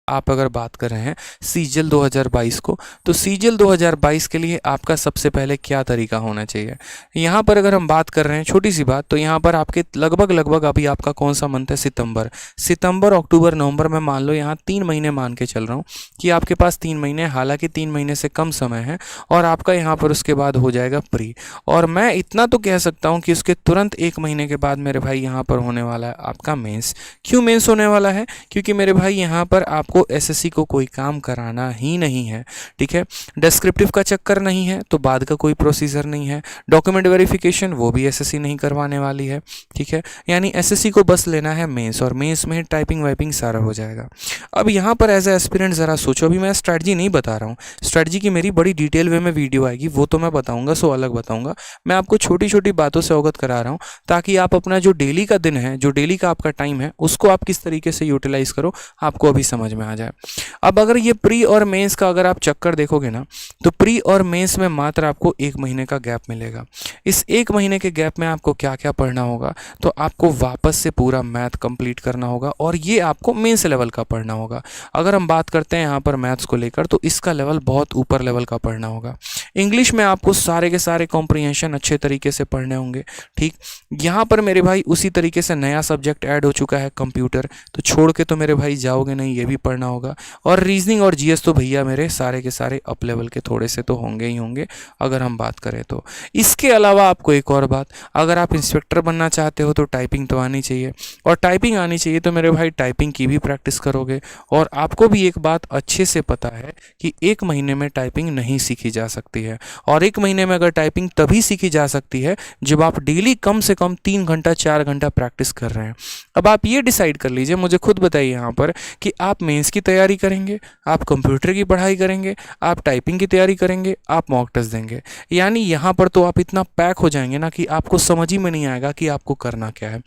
आप अगर बात कर रहे हैं सीजीएल 2022 को, तो सीजीएल 2022 के लिए आपका सबसे पहले क्या तरीका होना चाहिए। यहाँ पर अगर हम बात कर रहे हैं छोटी सी बात, तो यहाँ पर आपके लगभग अभी आपका कौन सा मंथ है, सितंबर अक्टूबर नवंबर में मान लो यहाँ 3 महीने मान के चल रहा हूँ कि आपके पास 3 महीने, हालांकि 3 महीने से कम समय है और आपका यहाँ पर उसके बाद हो जाएगा प्री। और मैं इतना तो कह सकता हूँ कि उसके तुरंत 1 महीने के बाद मेरे भाई यहाँ पर होने वाला है आपका मेंस। क्यों मेंस होने वाला है? क्योंकि मेरे भाई यहाँ पर आपको एसएससी को कोई काम कराना ही नहीं है, ठीक है। डिस्क्रिप्टिव का चक्कर नहीं है, तो बाद का कोई प्रोसीजर नहीं है। डॉक्यूमेंट वेरिफिकेशन वो भी एसएससी नहीं करवाने वाली है, ठीक है। यानी एसएससी को बस लेना है मेंस, और मेंस में टाइपिंग वाइपिंग सारा हो जाएगा। अब यहाँ पर एज ए एस्पिरेंट ज़रा सोचो, अभी मैं स्ट्रैटेजी नहीं बता रहा हूँ, स्ट्रैटेजी की मेरी बड़ी डिटेल वे में वीडियो आएगी, वो तो मैं बताऊँगा, सो अलग बताऊँगा। मैं आपको छोटी छोटी बातों से अवगत करा रहा हूँ ताकि आप अपना जो डेली का दिन है, जो डेली का आपका टाइम है, उसको आप किस तरीके से यूटिलाइज करो, आपको अभी समझ में आ जाए। अब अगर ये प्री और मेंस का अगर आप चक्कर देखोगे ना, तो प्री और मेंस में मात्र आपको 1 महीने का गैप मिलेगा। इस 1 महीने के गैप में आपको क्या क्या पढ़ना होगा, तो आपको वापस से पूरा मैथ कंप्लीट करना होगा, और ये आपको मेंस लेवल का पढ़ना होगा। अगर हम बात करते हैं यहाँ पर मैथ्स को लेकर, तो इसका लेवल बहुत ऊपर लेवल का पढ़ना होगा। इंग्लिश में आपको सारे के सारे कॉम्प्रिहेंशन अच्छे तरीके से पढ़ने होंगे, ठीक। यहाँ पर मेरे भाई उसी तरीके से नया सब्जेक्ट ऐड हो चुका है कंप्यूटर, तो छोड़ के तो मेरे भाई जाओगे नहीं, ये भी पढ़ना होगा। और रीजनिंग और जीएस तो भैया मेरे सारे के सारे अप लेवल के थोड़े से तो होंगे ही होंगे अगर हम बात करें तो। इसके अलावा आपको एक और बात, अगर आप इंस्पेक्टर बनना चाहते हो तो टाइपिंग तो आनी चाहिए, और टाइपिंग आनी चाहिए तो मेरे भाई टाइपिंग की भी प्रैक्टिस करोगे। और आपको भी एक बात अच्छे से पता है कि 1 महीने में टाइपिंग नहीं सीखी जा सकती है, और 1 महीने में अगर टाइपिंग तभी सीखी जा सकती है जब आप डेली कम से कम 3 घंटा 4 घंटा प्रैक्टिस कर रहे हैं। अब आप ये डिसाइड कर लीजिए, मुझे खुद बताइए यहाँ पर कि आप मेंस की तैयारी करेंगे, आप कंप्यूटर की पढ़ाई करेंगे, आप टाइपिंग की तैयारी करेंगे, आप मॉक टेस्ट देंगे। यानी यहाँ पर तो आप इतना पैक हो जाएंगे ना कि आपको समझ ही में नहीं आएगा कि आपको करना क्या है।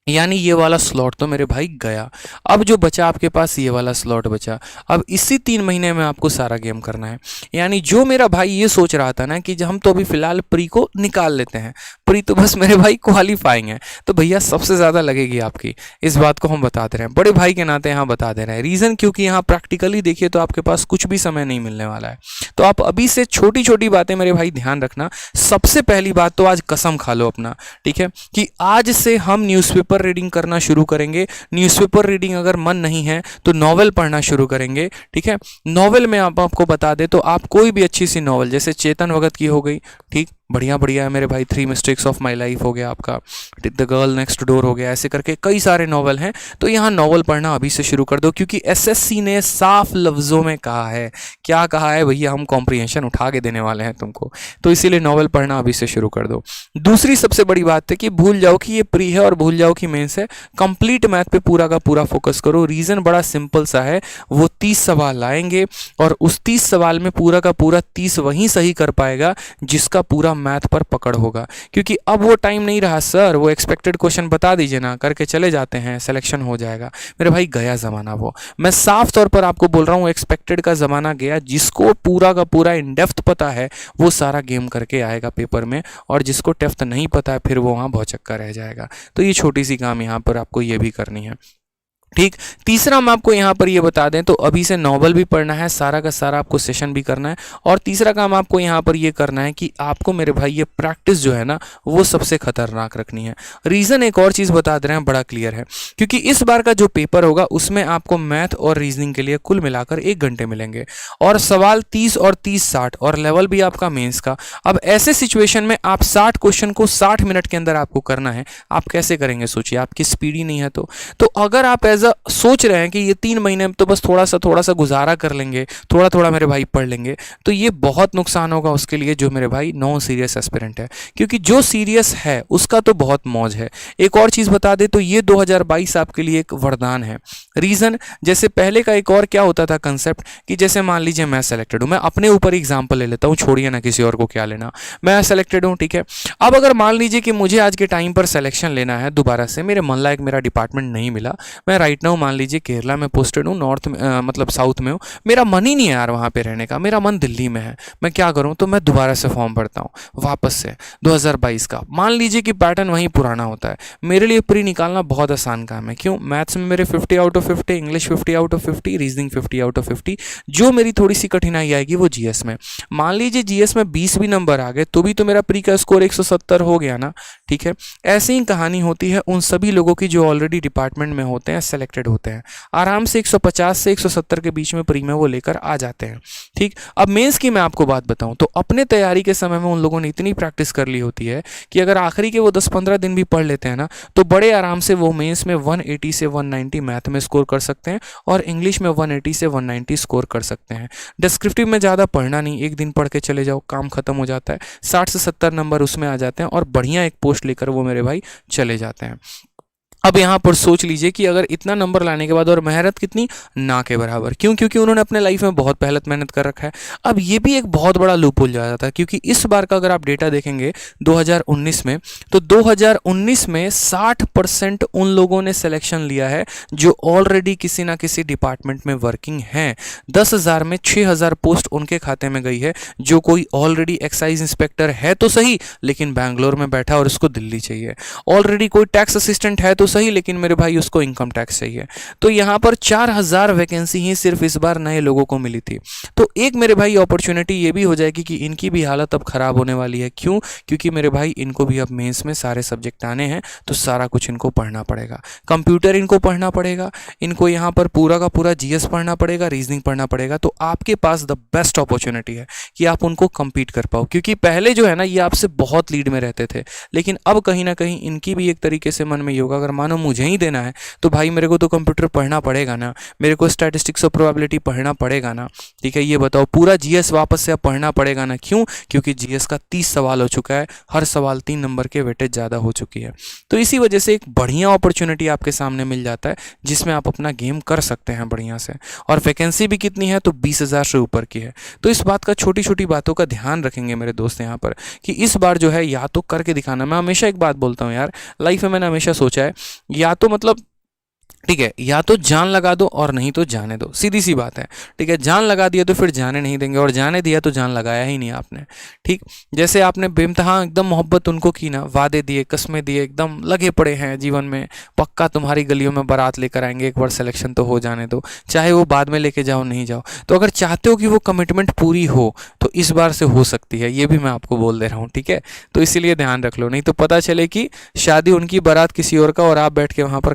यानी ये वाला स्लॉट तो मेरे भाई गया। अब जो बचा आपके पास, ये वाला स्लॉट बचा। अब इसी 3 महीने में आपको सारा गेम करना है। यानी जो मेरा भाई ये सोच रहा था ना कि हम तो अभी फिलहाल प्री को निकाल लेते हैं, प्री तो बस मेरे भाई क्वालिफाइंग है, तो भैया सबसे ज़्यादा लगेगी आपकी। इस बात को हम बता दे रहे हैं, बड़े भाई के नाते यहाँ बता दे रहे हैं। रीज़न क्योंकि यहाँ प्रैक्टिकली देखिए तो आपके पास कुछ भी समय नहीं मिलने वाला है। तो आप अभी से छोटी छोटी बातें मेरे भाई ध्यान रखना। सबसे पहली बात तो आज कसम खा लो अपना, ठीक है, कि आज से हम न्यूज़पेपर रीडिंग करना शुरू करेंगे। न्यूज़पेपर रीडिंग अगर मन नहीं है तो नॉवेल पढ़ना शुरू करेंगे, ठीक है। नॉवेल में आपको बता दे तो आप कोई भी अच्छी सी नॉवेल, जैसे चेतन भगत की हो गई, ठीक, बढ़िया बढ़िया है मेरे भाई, 3 मिस्टेक्स ऑफ माई लाइफ हो गया आपका, द गर्ल नेक्स्ट डोर हो गया, ऐसे करके कई सारे नॉवल हैं। तो यहाँ नॉवल पढ़ना अभी से शुरू कर दो, क्योंकि एसएससी ने साफ लफ्ज़ों में कहा है, क्या कहा है भैया, हम कॉम्प्रिहेंशन उठा के देने वाले हैं तुमको, तो इसीलिए नॉवल पढ़ना अभी से शुरू कर दो। दूसरी सबसे बड़ी बात है कि भूल जाओ कि ये प्री है और भूल जाओ कि मेंस है, कंप्लीट मैथ पे पूरा का पूरा फोकस करो। रीज़न बड़ा सिंपल सा है, वो 30 सवाल आएंगे और उस 30 सवाल में पूरा का पूरा 30 वही सही कर पाएगा जिसका पूरा मैथ पर पकड़ होगा। क्योंकि अब वो टाइम नहीं रहा सर, वो एक्सपेक्टेड क्वेश्चन बता दीजिए ना, करके चले जाते हैं, सिलेक्शन हो जाएगा। मेरे भाई गया ज़माना वो, मैं साफ तौर पर आपको बोल रहा हूँ, एक्सपेक्टेड का ज़माना गया। जिसको पूरा का पूरा इन डेप्थ पता है वो सारा गेम करके आएगा पेपर में, और जिसको डेप्थ नहीं पता है फिर वो वहाँ भौचक्का रह जाएगा। तो ये छोटी सी काम यहाँ पर आपको ये भी करनी है, ठीक। तीसरा हम आपको यहाँ पर ये बता दें तो अभी से नॉवल भी पढ़ना है, सारा का सारा आपको सेशन भी करना है। और तीसरा काम आपको यहाँ पर ये करना है कि आपको मेरे भाई ये प्रैक्टिस जो है ना वो सबसे खतरनाक रखनी है। रीज़न एक और चीज़ बता दे रहे हैं, बड़ा क्लियर है, क्योंकि इस बार का जो पेपर होगा उसमें आपको मैथ और रीजनिंग के लिए कुल मिलाकर 1 घंटे मिलेंगे, और सवाल 30 और 30 60, और लेवल भी आपका मेंस का। अब ऐसे सिचुएशन में आप 60 क्वेश्चन को 60 मिनट के अंदर आपको करना है। आप कैसे करेंगे सोचिए, आपकी स्पीड ही नहीं है। तो अगर आप सोच रहे हैं कि ये 3 महीने में तो बस थोड़ा सा गुजारा कर लेंगे, थोड़ा थोड़ा मेरे भाई पढ़ लेंगे, तो ये बहुत नुकसान होगा उसके लिए जो मेरे भाई नॉन सीरियस एस्पिरेंट है। क्योंकि जो सीरियस है उसका तो बहुत मौज है। एक और चीज़ बता दे तो ये 2022 आपके लिए एक वरदान है। रीज़न, जैसे पहले का एक और क्या होता था कंसेप्ट, कि जैसे मान लीजिए मैं सेलेक्टेड हूँ, मैं अपने ऊपर एग्जाम्पल ले लेता हूँ, छोड़िए ना किसी और को क्या लेना, मैं सेलेक्टेड हूँ, ठीक है। अब अगर मान लीजिए कि मुझे आज के टाइम पर सिलेक्शन लेना है दोबारा से, मेरे मन लायक मेरा डिपार्टमेंट नहीं मिला, मैं राइट नाउ मान लीजिए केरला में पोस्टेड हूँ, नॉर्थ में मतलब साउथ में हूँ, मेरा मन ही नहीं है यार वहाँ पे रहने का, मेरा मन दिल्ली में है, मैं क्या करूँ? तो मैं दोबारा से फॉर्म भरता हूँ वापस से 2022 का। मान लीजिए कि पैटर्न वहीं पुराना होता है। मेरे लिए प्री निकालना बहुत आसान काम है। क्यों? मैथ्स में मेरे 50 out of 50, English 50 out of 50, reasoning 50 out of 50। जो मेरी थोड़ी सी कठिनाई आएगी वो जीएस में। मान लीजिए जीएस में 20 भी नंबर आ गए तो भी तो मेरा प्री का स्कोर 170 हो गया ना। ठीक है, ऐसी ही कहानी होती है उन सभी लोगों की जो ऑलरेडी डिपार्टमेंट में होते हैं, सेलेक्टेड होते हैं। आराम से 150 से 170 के बीच में प्री में वो लेकर आ जाते हैं। ठीक, अब मेंस की मैं आपको बात बताऊं तो अपने तैयारी के समय में उन लोगों ने इतनी प्रैक्टिस कर ली होती है कि अगर आखिरी के वो 10-15 दिन भी पढ़ लेते हैं ना तो बड़े आराम से वो मेंस में 180 से 190 मैथ में स्कोर कर सकते हैं और इंग्लिश में 180 से 190 स्कोर कर सकते हैं। डिस्क्रिप्टिव में ज़्यादा पढ़ना नहीं, एक दिन पढ़ के चले जाओ, काम खत्म हो जाता है। 60 से 70 नंबर उसमें आ जाते हैं और बढ़िया एक पोस्ट लेकर वो मेरे भाई चले जाते हैं। अब यहाँ पर सोच लीजिए कि अगर इतना नंबर लाने के बाद और मेहनत कितनी, ना के बराबर। क्यों? क्योंकि उन्होंने अपने लाइफ में बहुत पहले मेहनत कर रखा है। अब ये भी एक बहुत बड़ा लूपहोल जाता है क्योंकि इस बार का अगर आप डेटा देखेंगे 2019 में, तो 2019 में 60% उन लोगों ने सिलेक्शन लिया है जो ऑलरेडी किसी ना किसी डिपार्टमेंट में वर्किंग हैं। 10,000 में 6,000 पोस्ट उनके खाते में गई है जो कोई ऑलरेडी एक्साइज इंस्पेक्टर है तो सही लेकिन बैंगलोर में बैठा और उसको दिल्ली चाहिए। ऑलरेडी कोई टैक्स असिस्टेंट है तो सही लेकिन मेरे भाई उसको इनकम टैक्स चाहिए। तो यहाँ पर 4,000 वैकेंसी ही सिर्फ इस बार नए लोगों को मिली थी। तो एक मेरे भाई अपॉर्चुनिटी ये भी हो जाएगी कि इनकी भी हालत अब खराब होने वाली है। क्यों? क्योंकि मेरे भाई इनको भी अब मेंस में सारे सब्जेक्ट आने हैं तो सारा कुछ इनको पढ़ना पड़ेगा। कंप्यूटर इनको पढ़ना पड़ेगा, इनको यहाँ पर पूरा का पूरा जीएस पढ़ना पड़ेगा, रीजनिंग पढ़ना पड़ेगा। तो आपके पास द बेस्ट अपॉर्चुनिटी है कि आप उनको compete कर पाओ। क्योंकि पहले जो है ना ये आपसे बहुत लीड में रहते थे लेकिन अब कहीं ना कहीं इनकी भी एक तरीके से मन में योगा, अगर मानो मुझे ही देना है तो भाई मेरे को तो कंप्यूटर पढ़ना पड़ेगा ना, मेरे को स्टैटिस्टिक्स और प्रोबेबिलिटी पढ़ना पड़ेगा ना। ठीक है, ये बताओ पूरा जीएस वापस से अब पढ़ना पड़ेगा ना। क्यों? क्योंकि जीएस का 30 सवाल हो चुका है, हर सवाल 3 नंबर के वेटेज ज़्यादा हो चुकी है। तो इसी वजह से एक बढ़िया अपॉर्चुनिटी आपके सामने मिल जाता है जिसमें आप अपना गेम कर सकते हैं बढ़िया से। और वैकेंसी भी कितनी है? तो 20,000 से ऊपर की है। तो इस बात का, छोटी छोटी बातों का ध्यान रखेंगे मेरे दोस्त यहाँ पर कि इस बार जो है या तो करके दिखाना। मैं हमेशा एक बात बोलता हूँ यार, लाइफ में मैंने हमेशा सोचा है या तो मतलब ठीक है, या तो जान लगा दो और नहीं तो जाने दो, सीधी सी बात है। ठीक है, जान लगा दिया तो फिर जाने नहीं देंगे और जाने दिया तो जान लगाया ही नहीं आपने। ठीक, जैसे आपने बेइंतहा एकदम मोहब्बत उनको की ना, वादे दिए, कस्में दिए, एकदम लगे पड़े हैं जीवन में, पक्का तुम्हारी गलियों में बारात लेकर आएंगे, एक बार सिलेक्शन तो हो जाने दो, चाहे वो बाद में लेके जाओ नहीं जाओ। तो अगर चाहते हो कि वो कमिटमेंट पूरी हो तो इस बार से हो सकती है, ये भी मैं आपको बोल दे रहा हूँ। ठीक है, तो इसीलिए ध्यान रख लो, नहीं तो पता चले कि शादी उनकी, बारात किसी और का और आप बैठ के वहाँ पर